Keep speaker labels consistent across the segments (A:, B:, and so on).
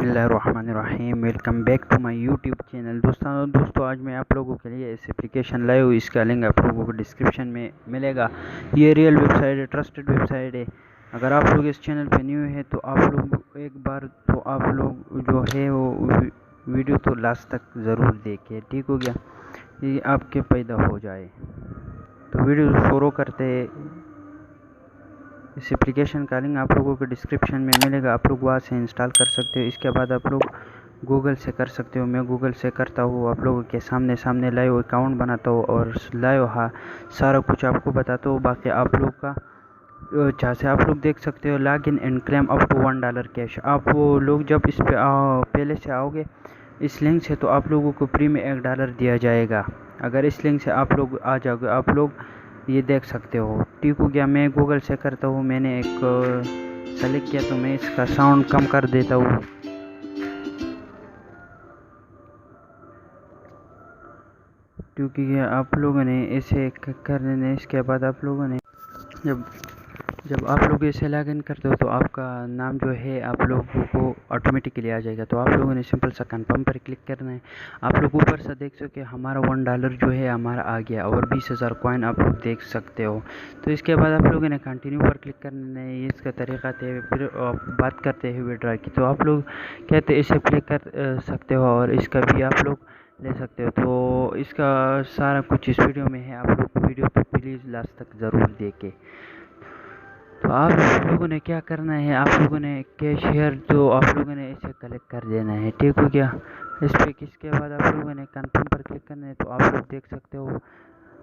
A: बिस्मिल्लाहिर्रहमानिर्रहीम। Welcome back to my YouTube channel. दोस्तों आज मैं आप लोगों के लिए इस एप्लीकेशन लाया हूँ। इसका लिंक आप लोगों को डिस्क्रिप्शन में मिलेगा। ये रियल वेबसाइट है, ट्रस्टेड वेबसाइट है। अगर आप लोग इस चैनल पे न्यू है तो आप लोग एक बार तो आप लोग जो है वो वीडियो तो लास्ट तक ज़रूर देखें, ठीक हो गया, ये आपके पैदा हो जाए। तो वीडियो शुरू करते हैं। इस एप्लीकेशन का लिंक आप लोगों को डिस्क्रिप्शन में मिलेगा, आप लोग वहाँ से इंस्टॉल कर सकते हो। इसके बाद आप लोग गूगल से कर सकते हो। मैं गूगल से करता हूँ, आप लोगों के सामने लाइव अकाउंट बनाता हूँ और लाइव सारा कुछ आपको बताता हूँ। बाकी आप लोग का जहाँ से आप लोग देख सकते हो log in and claim up to $1 cash. आप वो लोग जब इस पे पहले से आओगे इस लिंक से तो आप लोगों को फ्री में $1 दिया जाएगा। अगर इस लिंक से आप लोग आ जाओगे आप लोग ये देख सकते हो, ठीक हो गया। मैं गूगल से करता हूँ, मैंने एक सेलेक्ट किया तो मैं इसका साउंड कम कर देता हूँ। क्योंकि आप लोगों ने ऐसे कर देना। इसके बाद आप लोगों ने जब आप लोग इसे लॉगिन करते हो तो आपका नाम जो है आप लोगों को ऑटोमेटिकली आ जाएगा। तो आप लोगों ने सिंपल सा कंफर्म पर क्लिक करना है। आप लोग ऊपर से देख सकते हमारा $1 जो है हमारा आ गया और 20,000 कॉइन आप लोग देख सकते हो। तो इसके बाद आप लोगों ने कंटिन्यू पर क्लिक करना है। इसका तरीका थे। फिर बात करते हैं विड्रॉ की। तो आप लोग कहते हैं इसे प्ले कर सकते हो और इसका भी आप लोग ले सकते हो। तो इसका सारा कुछ इस वीडियो में है, आप लोग वीडियो को प्लीज़ लास्ट तक ज़रूर देखें। तो आप लोगों ने क्या करना है, आप लोगों ने कैशियर जो आप लोगों ने इसे कलेक्ट कर देना है, ठीक हो गया। इस पर किसके बाद आप लोगों ने कंफर्म पर क्लिक करना है। तो आप लोग देख सकते हो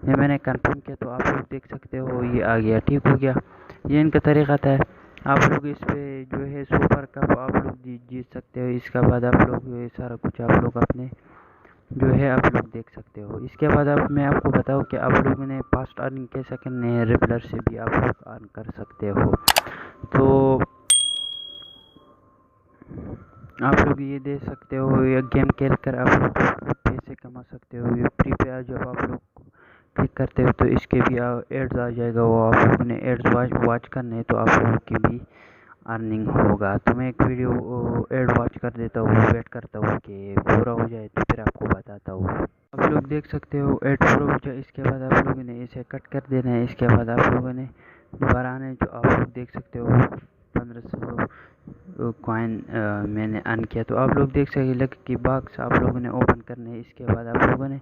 A: ये मैंने कंफर्म किया तो आप लोग देख सकते हो ये आ गया, ठीक हो गया। ये इनका तरीका था। आप लोग इस पे जो है सुपर कप आप लोग जीत सकते हो। इसके बाद आप लोग ये सारा कुछ आप लोग अपने जो है आप लोग देख सकते हो। इसके बाद अब मैं आपको बताऊँ कि आप लोगों ने फास्ट अर्निंग कैसे करनी है। रेफरल से भी आप लोग अर्न कर सकते हो। तो आप लोग ये दे सकते हो, या गेम खेल कर आप लोग पैसे कमा सकते हो। ये फ्री पे जब आप लोग क्लिक करते हो तो इसके भी एड्स आ जाएगा, वो आप लोगों ने एड्स वॉच करने तो आप लोगों की भी अर्निंग होगा। तो मैं एक वीडियो एड वॉच कर देता हूँ, वेट करता हूँ कि पूरा हो जाए तो फिर आपको बताता हूँ। आप लोग देख सकते हो एड पूरा हो जाए। इसके बाद आप लोगों ने इसे कट कर देना है। इसके बाद आप लोगों ने दोबारा आना है। जो आप लोग देख सकते हो 1500 कॉइन मैंने अर्न किया। तो आप लोग देख सकते लक की बॉक्स आप लोगों ने ओपन करना है। इसके बाद आप लोगों ने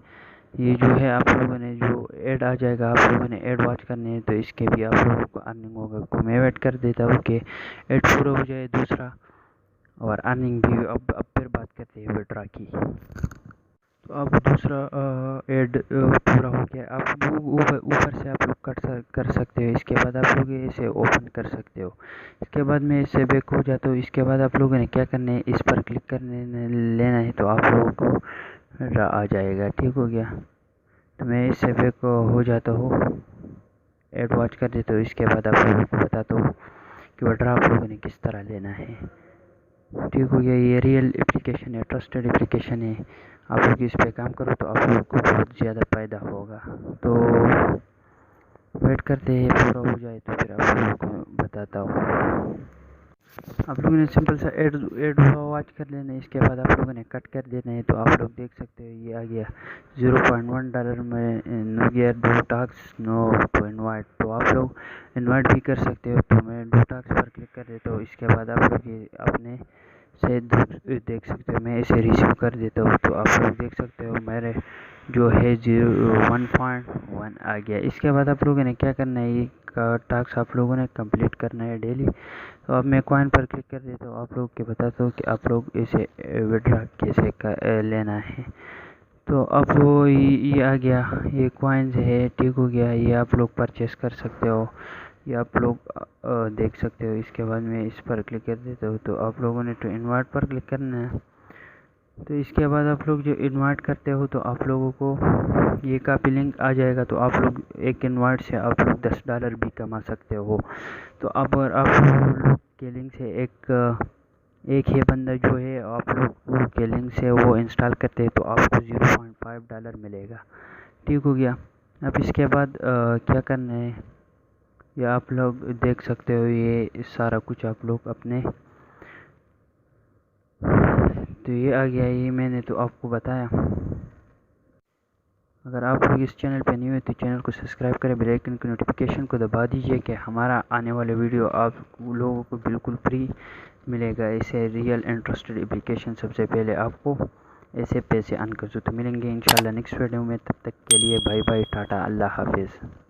A: ये जो है आप लोगों ने जो ऐड आ जाएगा आप लोगों ने ऐड वॉच करने हैं तो इसके भी आप लोगों को अर्निंग होगा। तो मैं वेट कर देता हूँ कि ऐड पूरा हो जाए दूसरा और अर्निंग भी। अब फिर बात करते हैं विड्रॉ की। तो अब दूसरा ऐड पूरा हो गया। आप ऊपर से आप लोग कर सकते हो। इसके बाद आप लोग इसे ओपन कर सकते हो। इसके बाद मैं इससे बैक हो जाता हूँ। इसके बाद आप लोगों ने क्या करना है, इस पर क्लिक करने लेना है तो आप लोगों को आ जाएगा, ठीक हो गया। तो मैं इससे बैक हो जाता हूँ, ऐड वॉच कर देता हूँ। इसके बाद आप लोगों को बताता हूँ कि विड्रॉ आप लोगों ने किस तरह लेना है, ठीक हो गया। ये रियल एप्लीकेशन है, ट्रस्टेड एप्लीकेशन है। आप लोग इस पे काम करो तो आप लोगों को बहुत ज़्यादा फ़ायदा होगा। तो वेट करते हैं पूरा हो जाए तो फिर आप लोगों को बताता हूँ। आप लोगों ने सिंपल सा एड वॉच कर लेना है। इसके बाद आप लोगों ने कट कर देना है। तो आप लोग देख सकते हो ये आ गया $0.1 में नो गया 2 टास्क नो तो इन्वाइट। तो आप लोग इन्वाइट भी कर सकते हो। तो मैं 2 टास्क पर क्लिक कर देता हूँ। इसके बाद आप लोग ये अपने से देख सकते हो, मैं इसे रिसीव कर देता हूँ। तो आप लोग देख सकते हो मेरे जो है 1.1 आ गया। इसके बाद आप लोगों ने क्या करना है, ये टास्क आप लोगों ने कंप्लीट करना है डेली। तो अब मैं कॉइन पर क्लिक कर देता हूँ, आप लोग के बताता हूँ कि आप लोग इसे विड्रॉ कैसे लेना है। तो अब वो ये आ गया, ये कॉइन्स है, ठीक हो गया। ये आप लोग परचेस कर सकते हो, ये आप लोग देख सकते हो। इसके बाद मैं इस पर क्लिक कर देता हूँ। तो आप लोगों ने तो इन्वाइट पर क्लिक करना है। तो इसके बाद आप लोग जो इन्वाइट करते हो तो आप लोगों को ये काफ़ी लिंक आ जाएगा। तो आप लोग एक इन्वाइट से आप लोग $10 भी कमा सकते हो। तो अब अगर आप लोग के लिंक से एक ही बंदा जो है आप लोग के लिंक से वो इंस्टॉल करते हैं तो आपको $0.5 मिलेगा, ठीक हो गया। अब इसके बाद क्या करना है, ये आप लोग देख सकते हो। ये सारा कुछ आप लोग अपने तो ये आ गया, ये मैंने तो आपको बताया। अगर आप लोग इस चैनल पे न्यू है तो चैनल को सब्सक्राइब करें, बेल आइकन की नोटिफिकेशन को दबा दीजिए कि हमारा आने वाले वीडियो आप लोगों को बिल्कुल फ्री मिलेगा। ऐसे रियल इंटरेस्टेड एप्लीकेशन सबसे पहले आपको ऐसे पैसे अर्न कर। तो मिलेंगे इंशाल्लाह नेक्स्ट वीडियो में, तब तक के लिए बाय बाय, टाटा, अल्लाह हाफिज़।